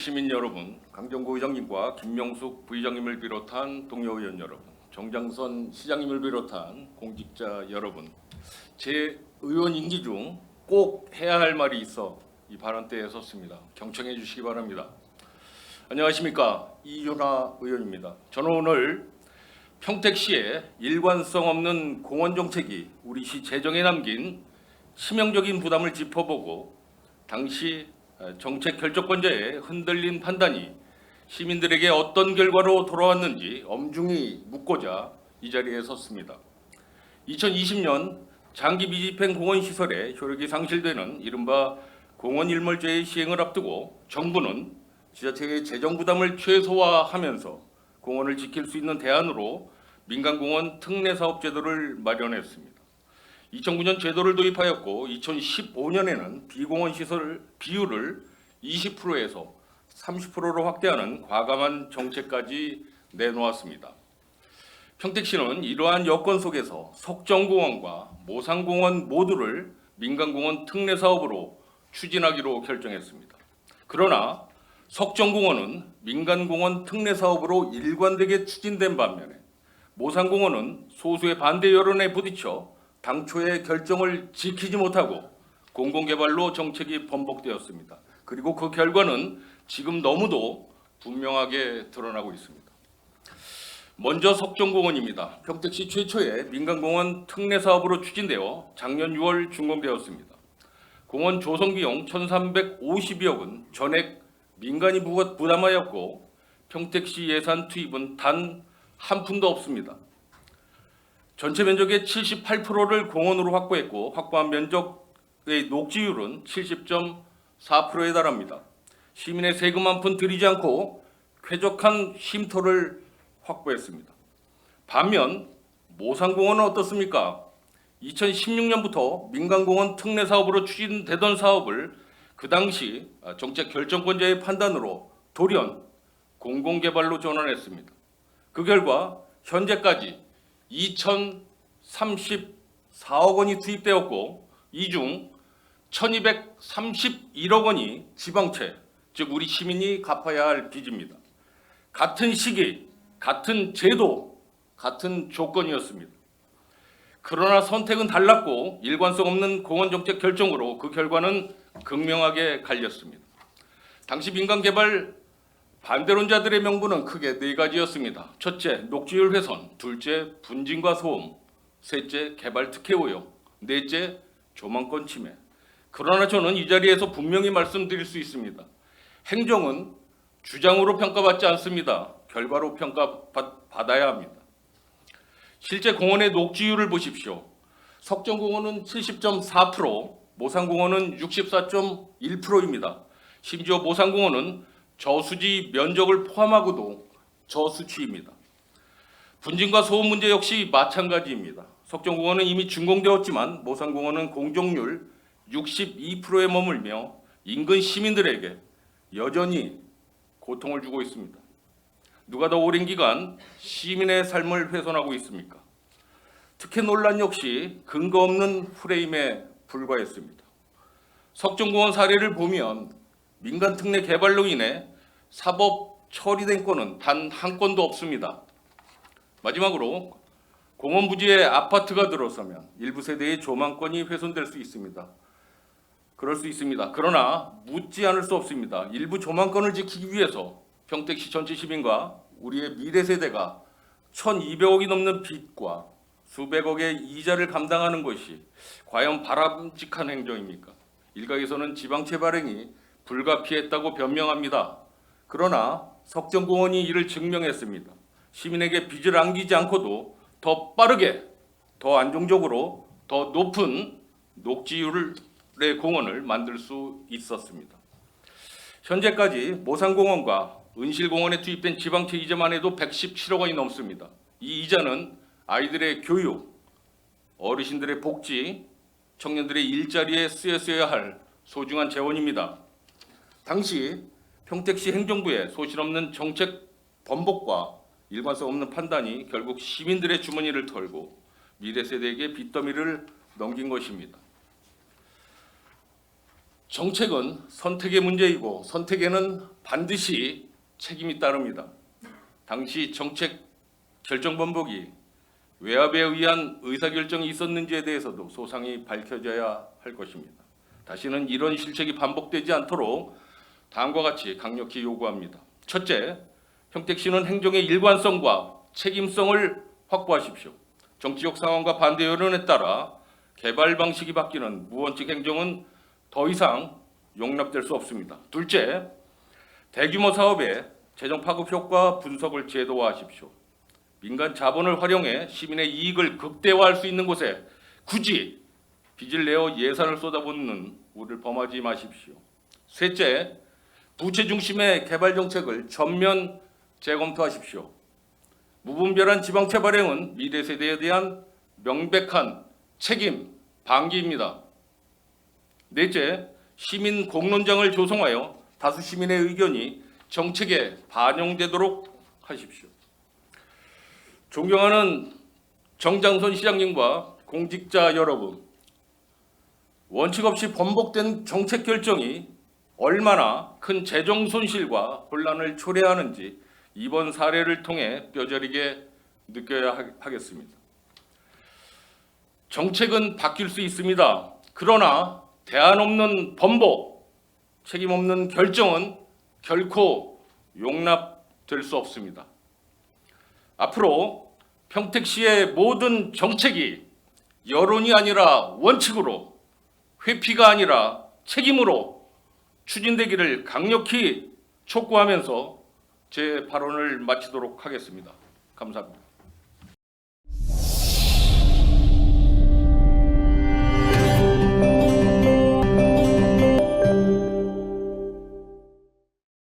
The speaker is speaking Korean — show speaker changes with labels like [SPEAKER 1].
[SPEAKER 1] 시민 여러분, 강정구 의장님과 김명숙 부의장님을 비롯한 동료 의원 여러분, 정장선 시장님을 비롯한 공직자 여러분, 제 의원 임기 중 꼭 해야 할 말이 있어 이 발언대에 섰습니다. 경청해 주시기 바랍니다. 안녕하십니까, 이준하 의원입니다. 저는 오늘 평택시의 일관성 없는 공원 정책이 우리 시 재정에 남긴 치명적인 부담을 짚어보고 당시 정책 결정권자의 흔들린 판단이 시민들에게 어떤 결과로 돌아왔는지 엄중히 묻고자 이 자리에 섰습니다. 2020년 장기 미집행 공원시설의 효력이 상실되는 이른바 공원일몰제의 시행을 앞두고 정부는 지자체의 재정 부담을 최소화하면서 공원을 지킬 수 있는 대안으로 민간공원 특례사업제도를 마련했습니다. 2009년 제도를 도입하였고 2015년에는 비공원 시설 비율을 20%에서 30%로 확대하는 과감한 정책까지 내놓았습니다. 평택시는 이러한 여건 속에서 석정공원과 모산공원 모두를 민간공원 특례사업으로 추진하기로 결정했습니다. 그러나 석정공원은 민간공원 특례사업으로 일관되게 추진된 반면에 모산공원은 소수의 반대 여론에 부딪혀 당초의 결정을 지키지 못하고 공공개발로 정책이 번복되었습니다. 그리고 그 결과는 지금 너무도 분명하게 드러나고 있습니다. 먼저 석정공원입니다. 평택시 최초의 민간공원 특례사업으로 추진되어 작년 6월 준공되었습니다. 공원 조성비용 1,350여 원 전액 민간이 부담하였고 평택시 예산 투입은 단 한 푼도 없습니다. 전체 면적의 78%를 공원으로 확보했고 확보한 면적의 녹지율은 70.4%에 달합니다. 시민의 세금 한 푼 들이지 않고 쾌적한 쉼터를 확보했습니다. 반면 모산공원은 어떻습니까? 2016년부터 민간공원 특례사업으로 추진되던 사업을 그 당시 정책 결정권자의 판단으로 돌연 공공개발로 전환했습니다. 그 결과 현재까지 2,034억 원이 투입되었고 이 중 1,231억 원이 지방채, 즉 우리 시민이 갚아야 할 빚입니다. 같은 시기, 같은 제도, 같은 조건이었습니다. 그러나 선택은 달랐고 일관성 없는 공원정책 결정으로 그 결과는 극명하게 갈렸습니다. 당시 민간개발 반대론자들의 명분은 크게 네 가지였습니다. 첫째, 녹지율 훼손. 둘째, 분진과 소음. 셋째, 개발 특혜 오요. 넷째, 조망권 침해. 그러나 저는 이 자리에서 분명히 말씀드릴 수 있습니다. 행정은 주장으로 평가받지 않습니다. 결과로 평가받아야 합니다. 실제 공원의 녹지율을 보십시오. 석정공원은 70.4%, 모산공원은 64.1%입니다. 심지어 모산공원은 저수지 면적을 포함하고도 저수치입니다. 분진과 소음 문제 역시 마찬가지입니다. 석정공원은 이미 준공되었지만 모산공원은 공정률 62%에 머물며 인근 시민들에게 여전히 고통을 주고 있습니다. 누가 더 오랜 기간 시민의 삶을 훼손하고 있습니까? 특혜 논란 역시 근거 없는 프레임에 불과했습니다. 석정공원 사례를 보면 민간 특례 개발로 인해 사법 처리된 건은 단 한 건도 없습니다. 마지막으로 공원 부지에 아파트가 들어서면 일부 세대의 조망권이 훼손될 수 있습니다. 그럴 수 있습니다. 그러나 묻지 않을 수 없습니다. 일부 조망권을 지키기 위해서 평택시 전체 시민과 우리의 미래 세대가 1,200억이 넘는 빚과 수백억의 이자를 감당하는 것이 과연 바람직한 행정입니까? 일각에서는 지방채 발행이 불가피했다고 변명합니다. 그러나 석정공원이 이를 증명했습니다. 시민에게 빚을 안기지 않고도 더 빠르게, 더 안정적으로, 더 높은 녹지율의 공원을 만들 수 있었습니다. 현재까지 모산공원과 은실공원에 투입된 지방채 이자만 해도 117억 원이 넘습니다. 이 이자는 아이들의 교육, 어르신들의 복지, 청년들의 일자리에 쓰여야 할 소중한 재원입니다. 당시 평택시 행정부의 소실없는 정책 번복과 일관성 없는 판단이 결국 시민들의 주머니를 털고 미래 세대에게 빚더미를 넘긴 것입니다. 정책은 선택의 문제이고 선택에는 반드시 책임이 따릅니다. 당시 정책 결정 번복이 외압에 의한 의사결정이 있었는지에 대해서도 소상히 밝혀져야 할 것입니다. 다시는 이런 실책이 반복되지 않도록 다음과 같이 강력히 요구합니다. 첫째, 평택시는 행정의 일관성과 책임성을 확보하십시오. 정치적 상황과 반대 여론에 따라 개발 방식이 바뀌는 무원칙 행정은 더 이상 용납될 수 없습니다. 둘째, 대규모 사업의 재정 파급 효과 분석을 제도화하십시오. 민간 자본을 활용해 시민의 이익을 극대화할 수 있는 곳에 굳이 빚을 내어 예산을 쏟아붓는 우를 범하지 마십시오. 셋째, 부채 중심의 개발 정책을 전면 재검토하십시오. 무분별한 지방채 발행은 미래 세대에 대한 명백한 책임 방기입니다. 넷째, 시민 공론장을 조성하여 다수 시민의 의견이 정책에 반영되도록 하십시오. 존경하는 정장선 시장님과 공직자 여러분, 원칙 없이 번복된 정책 결정이 얼마나 큰 재정 손실과 혼란을 초래하는지 이번 사례를 통해 뼈저리게 느껴야 하겠습니다. 정책은 바뀔 수 있습니다. 그러나 대안 없는 번복, 책임 없는 결정은 결코 용납될 수 없습니다. 앞으로 평택시의 모든 정책이 여론이 아니라 원칙으로, 회피가 아니라 책임으로 추진되기를 강력히 촉구하면서 제 발언을 마치도록 하겠습니다. 감사합니다.